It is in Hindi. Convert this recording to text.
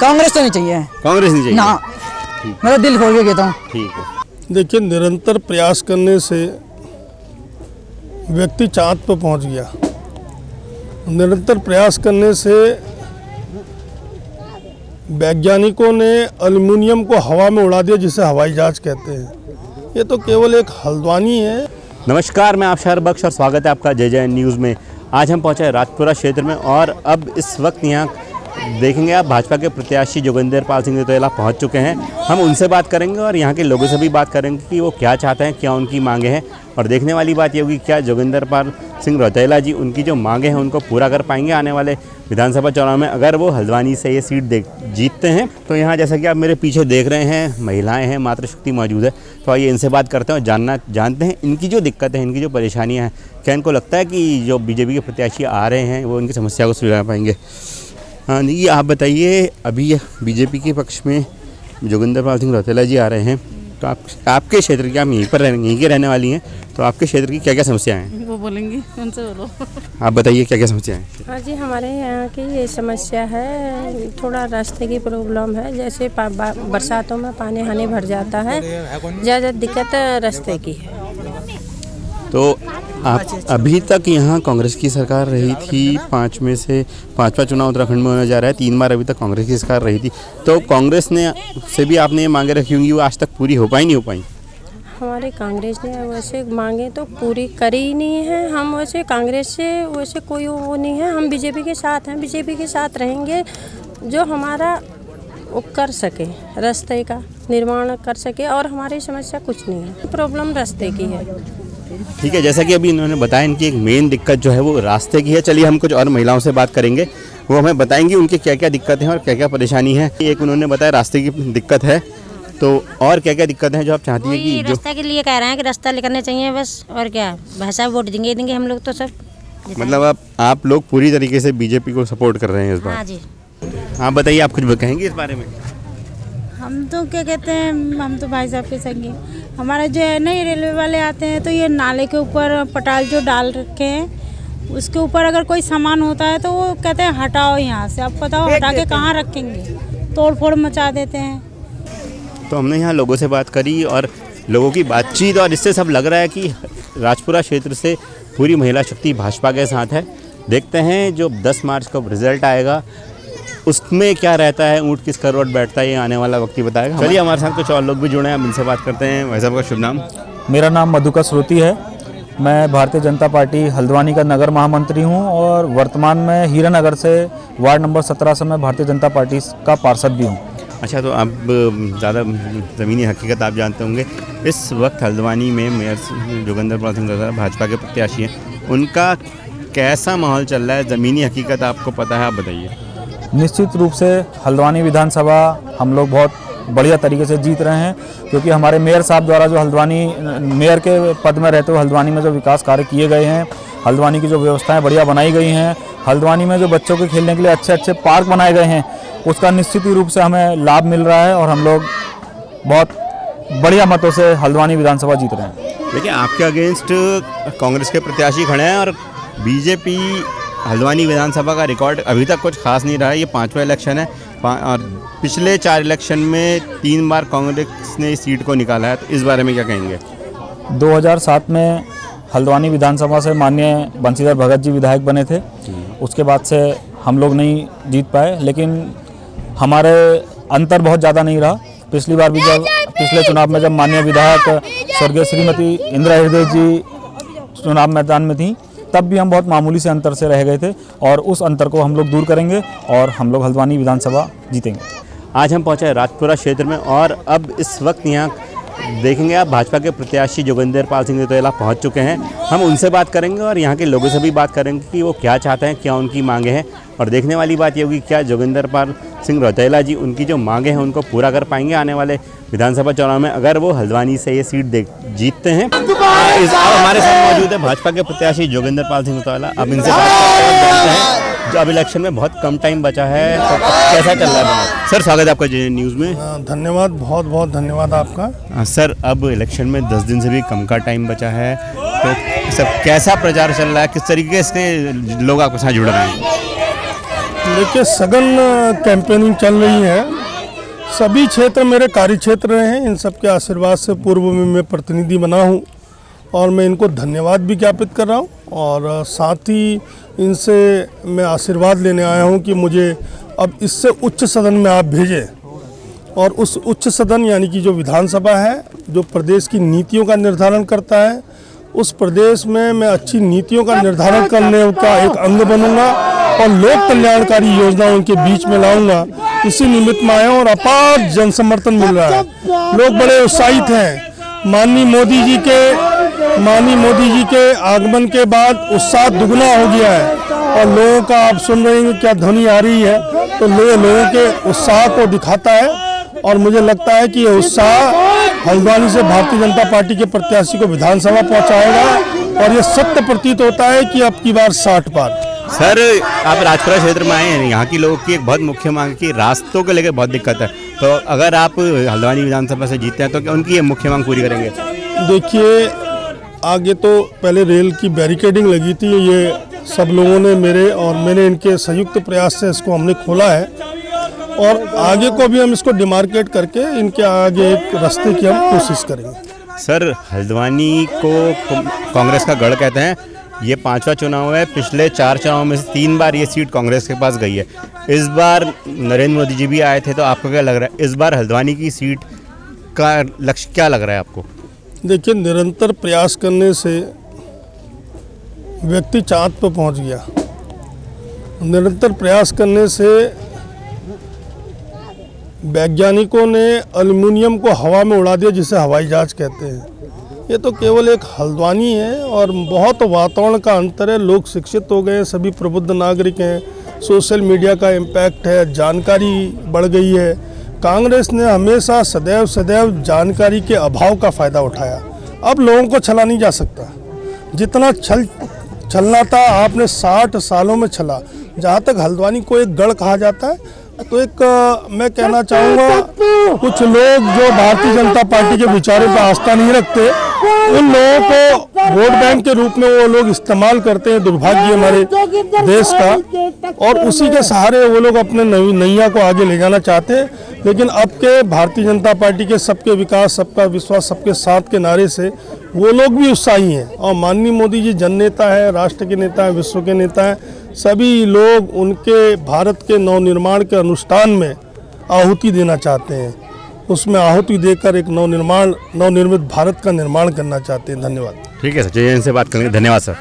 कांग्रेस तो नहीं चाहिए। कांग्रेस नहीं चाहिए ना, मेरा दिल खोल के कहता हूँ। ठीक है। देखिए, निरंतर प्रयास करने से व्यक्ति चाँद पर पहुंच गया। निरंतर प्रयास करने से वैज्ञानिकों ने एल्युमिनियम को हवा में उड़ा दिया, जिसे हवाई जहाज कहते हैं। ये तो केवल एक हल्द्वानी है। नमस्कार, मैं आपशर बख्श और स्वागत है आपका जय जय न्यूज़ में। आज हम पहुंचे राजपुरा क्षेत्र में और अब इस वक्त यहाँ देखेंगे आप भाजपा के प्रत्याशी जोगिंदर पाल सिंह रौतेला पहुंच चुके हैं। हम उनसे बात करेंगे और यहाँ के लोगों से भी बात करेंगे कि वो क्या चाहते हैं, क्या उनकी मांगे हैं। और देखने वाली बात ये होगी क्या जोगिंदर पाल सिंह रौतेला जी उनकी जो मांगे हैं उनको पूरा कर पाएंगे आने वाले विधानसभा चुनाव में। अगर वो हल्द्वानी से ये सीट जीतते हैं तो यहाँ जैसा कि आप मेरे पीछे देख रहे हैं महिलाएं हैं, मातृशक्ति मौजूद है। तो आइए इनसे बात करते हैं और जानते हैं इनकी जो दिक्कत है, इनकी जो परेशानियाँ हैं, क्या इनको लगता है कि जो बीजेपी के प्रत्याशी आ रहे हैं वो इनकी समस्या को सुलझा पाएंगे। हाँ जी, आप बताइए, अभी बीजेपी के पक्ष में जोगिंदर पाल सिंह रौतेला जी आ रहे हैं, तो आपके क्षेत्र की, आप यहीं के रहने वाली हैं, तो आपके क्षेत्र की क्या क्या समस्याएं हैं वो बोलेंगी, उनसे बोलो। आप बताइए क्या क्या समस्याएं हैं। हाँ जी, हमारे यहाँ की ये समस्या है, थोड़ा रास्ते की प्रॉब्लम है। जैसे बरसातों में पानी हानि भर जाता है, ज़्यादा दिक्कत रास्ते की है। तो आप अभी तक यहाँ कांग्रेस की सरकार रही थी, पाँचवा चुनाव उत्तराखंड में होने जा रहा है, 3 बार अभी तक कांग्रेस की सरकार रही थी। तो कांग्रेस ने से भी आपने ये मांगे रखी होंगी, वो आज तक पूरी हो पाई नहीं हो पाई? हमारे कांग्रेस ने वैसे मांगे तो पूरी करी ही नहीं है। हम वैसे कांग्रेस से वैसे कोई वो नहीं है, हम बीजेपी के साथ हैं, बीजेपी के साथ रहेंगे जो हमारा वो कर सके, रास्ते का निर्माण कर सके। और हमारी समस्या कुछ नहीं है, प्रॉब्लम रास्ते की है। ठीक है, जैसा कि अभी इन्होंने बताया इनकी एक मेन दिक्कत जो है वो रास्ते की है। चलिए हम कुछ और महिलाओं से बात करेंगे, वो हमें बताएंगी उनकी क्या क्या दिक्कतें हैं और क्या क्या परेशानी है। एक उन्होंने बताया रास्ते की दिक्कत है, तो और क्या क्या दिक्कतें हैं जो आप चाहती हैं कि रास्ता के लिए कह रहे हैं कि रास्ता करना चाहिए बस, और क्या भाषा वोट देंगे हम लोग तो सब। मतलब आप लोग पूरी तरीके से बीजेपी को सपोर्ट कर रहे हैं इस बार? हाँ जी। आप बताइए, आप कुछ कहेंगे इस बारे में? हम तो क्या कहते हैं, हम तो भाई साहब के संगी। हमारे जो है ना, ये रेलवे वाले आते हैं तो ये नाले के ऊपर पटाल जो डाल रखे हैं, उसके ऊपर अगर कोई सामान होता है तो वो कहते हैं हटाओ यहाँ से। आप बताओ हटा के कहाँ रखेंगे, तोड़ फोड़ मचा देते हैं। तो हमने यहाँ लोगों से बात करी और लोगों की बातचीत, और इससे सब लग रहा है कि राजपुरा क्षेत्र से पूरी महिला शक्ति भाजपा के साथ है। देखते हैं जो 10 मार्च को रिजल्ट आएगा उसमें क्या रहता है, ऊँट किस करवट बैठता है, ये आने वाला वक्त ही बताएगा। चलिए हमारे साथ कुछ और लोग भी जुड़े हैं, हम इनसे बात करते हैं। भाई साहब का शुभ नाम? मेरा नाम मधुकर श्रुति है। मैं भारतीय जनता पार्टी हल्द्वानी का नगर महामंत्री हूं और वर्तमान में हीरानगर से वार्ड नंबर 17 से मैं भारतीय जनता पार्टी का पार्षद भी हूं। अच्छा, तो आप ज़्यादा ज़मीनी हकीकत आप जानते होंगे। इस वक्त हल्द्वानी में मेयर जोगिंदर पाल सिंह रौतेला भाजपा के प्रत्याशी हैं, उनका कैसा माहौल चल रहा है, ज़मीनी हकीकत आपको पता है, आप बताइए। निश्चित रूप से हल्द्वानी विधानसभा हम लोग बहुत बढ़िया तरीके से जीत रहे हैं, क्योंकि हमारे मेयर साहब द्वारा जो हल्द्वानी मेयर के पद में रहते हुए हल्द्वानी में जो विकास कार्य किए गए हैं, हल्द्वानी की जो व्यवस्थाएं बढ़िया बनाई गई हैं, हल्द्वानी में जो बच्चों के खेलने के लिए अच्छे अच्छे पार्क बनाए गए हैं, उसका निश्चित ही रूप से हमें लाभ मिल रहा है और हम लोग बहुत बढ़िया मतों से हल्द्वानी विधानसभा जीत रहे हैं। देखिए, आपके अगेंस्ट कांग्रेस के प्रत्याशी खड़े हैं और बीजेपी हल्द्वानी विधानसभा का रिकॉर्ड अभी तक कुछ खास नहीं रहा है। ये 5वां इलेक्शन है और पिछले 4 इलेक्शन में 3 बार कांग्रेस ने इस सीट को निकाला है, तो इस बारे में क्या कहेंगे? 2007 में हल्द्वानी विधानसभा से माननीय बंशीधर भगत जी विधायक बने थे। उसके बाद से हम लोग नहीं जीत पाए, लेकिन हमारे अंतर बहुत ज़्यादा नहीं रहा। पिछली बार भी जब पिछले चुनाव में जब माननीय विधायक स्वर्गीय श्रीमती इंदिरा हृदय जी चुनाव मैदान में थी, तब भी हम बहुत मामूली से अंतर से रह गए थे और उस अंतर को हम लोग दूर करेंगे और हम लोग हल्द्वानी विधानसभा जीतेंगे। आज हम पहुंचे राजपुरा क्षेत्र में और अब इस वक्त यहाँ देखेंगे आप भाजपा के प्रत्याशी जोगिंदर पाल सिंह रौतेला पहुंच चुके हैं। हम उनसे बात करेंगे और यहाँ के लोगों से भी बात करेंगे कि वो क्या चाहते हैं, क्या उनकी मांगे हैं। और देखने वाली बात ये होगी क्या जोगिंदर पाल सिंह रौतेला जी उनकी जो मांगे हैं उनको पूरा कर पाएंगे आने वाले विधानसभा चुनाव में, अगर वो हल्द्वानी से ये सीट जीतते हैं। हमारे साथ मौजूद है भाजपा के प्रत्याशी जोगिंदर पाल सिंह रौतेला। अब इनसे बात करते हैं, जो अब इलेक्शन में बहुत कम टाइम बचा है, तो कैसा चल रहा है? सर, स्वागत है आपका जय न्यूज़ में। धन्यवाद, बहुत बहुत धन्यवाद आपका। सर, अब इलेक्शन में 10 दिन से भी कम का टाइम बचा है, तो सर कैसा प्रचार चल रहा है, किस तरीके से लोग आपके साथ जुड़ रहे हैं? देखिए, सघन कैंपेनिंग चल रही है। सभी क्षेत्र मेरे कार्य क्षेत्र रहे हैं। इन सब के आशीर्वाद से पूर्व में मैं प्रतिनिधि बना हूं और मैं इनको धन्यवाद भी ज्ञापित कर रहा हूं और साथ ही इनसे मैं आशीर्वाद लेने आया हूं कि मुझे अब इससे उच्च सदन में आप भेजें और उस उच्च सदन यानी कि जो विधानसभा है, जो प्रदेश की नीतियों का निर्धारण करता है, उस प्रदेश में मैं अच्छी नीतियों का निर्धारण करने का एक अंग बनूंगा और लोक कल्याणकारी योजनाओं के बीच में लाऊंगा। इसी निमित्त में आया और अपार जन समर्थन मिल रहा है। लोग बड़े उत्साहित हैं। माननीय मोदी जी के आगमन के बाद उत्साह दुगना हो गया है और लोगों का आप सुन रहे हैं क्या ध्वनि आ रही है, तो लोगों के उत्साह को दिखाता है और मुझे लगता है कि ये उत्साह हल्द्वानी से भारतीय जनता पार्टी के प्रत्याशी को विधानसभा पहुंचाएगा और ये सत्य प्रतीत होता है कि अब की बार 60 पार। सर, आप राजपुरा क्षेत्र में आए हैं, यहाँ की लोगों की एक बहुत मुख्य मांग है कि रास्तों को लेकर बहुत दिक्कत है, तो अगर आप हल्द्वानी विधानसभा से जीतते हैं तो क्या उनकी ये मुख्य मांग पूरी करेंगे? देखिए, आगे तो पहले रेल की बैरिकेडिंग लगी थी, ये सब लोगों ने मैंने इनके संयुक्त प्रयास से इसको हमने खोला है और आगे को भी हम इसको डिमार्केट करके इनके आगे एक रास्ते की हम कोशिश करेंगे। सर, हल्द्वानी को कांग्रेस का गढ़ कहते हैं। ये 5वां चुनाव है। पिछले 4 चुनाव में से 3 बार ये सीट कांग्रेस के पास गई है। इस बार नरेंद्र मोदी जी भी आए थे, तो आपको क्या लग रहा है इस बार हल्द्वानी की सीट का लक्ष्य क्या लग रहा है आपको? देखिए, निरंतर प्रयास करने से व्यक्ति चाँद पर पहुंच गया। निरंतर प्रयास करने से वैज्ञानिकों ने एल्युमिनियम को हवा में उड़ा दिया, जिसे हवाई जहाज कहते हैं। ये तो केवल एक हल्द्वानी है और बहुत वातावरण का अंतर है। लोग शिक्षित हो गए, सभी प्रबुद्ध नागरिक हैं, सोशल मीडिया का इम्पैक्ट है, जानकारी बढ़ गई है। कांग्रेस ने हमेशा सदैव जानकारी के अभाव का फ़ायदा उठाया। अब लोगों को छला नहीं जा सकता। जितना छलना था आपने 60 सालों में छला। जहाँ तक हल्द्वानी को एक गढ़ कहा जाता है, तो एक मैं कहना चाहूँगा, कुछ लोग जो भारतीय जनता पार्टी के विचारों पर आस्था नहीं रखते, उन लोगों को वोट बैंक के रूप में वो लोग इस्तेमाल करते हैं। दुर्भाग्य हमारे देश का, और उसी के सहारे वो लोग अपने नैया को आगे ले जाना चाहते हैं। लेकिन अब के भारतीय जनता पार्टी के सबके विकास, सबका विश्वास, सबके साथ के नारे से वो लोग भी उत्साही हैं और माननीय मोदी जी जन नेता है, राष्ट्र के नेता हैं, विश्व के नेता हैं। सभी लोग उनके भारत के नवनिर्माण के अनुष्ठान में आहुति देना चाहते हैं। उसमें आहुति देकर एक नवनिर्मित भारत का निर्माण करना चाहते हैं। धन्यवाद। ठीक है सर, जय हिंद से बात करेंगे। धन्यवाद सर।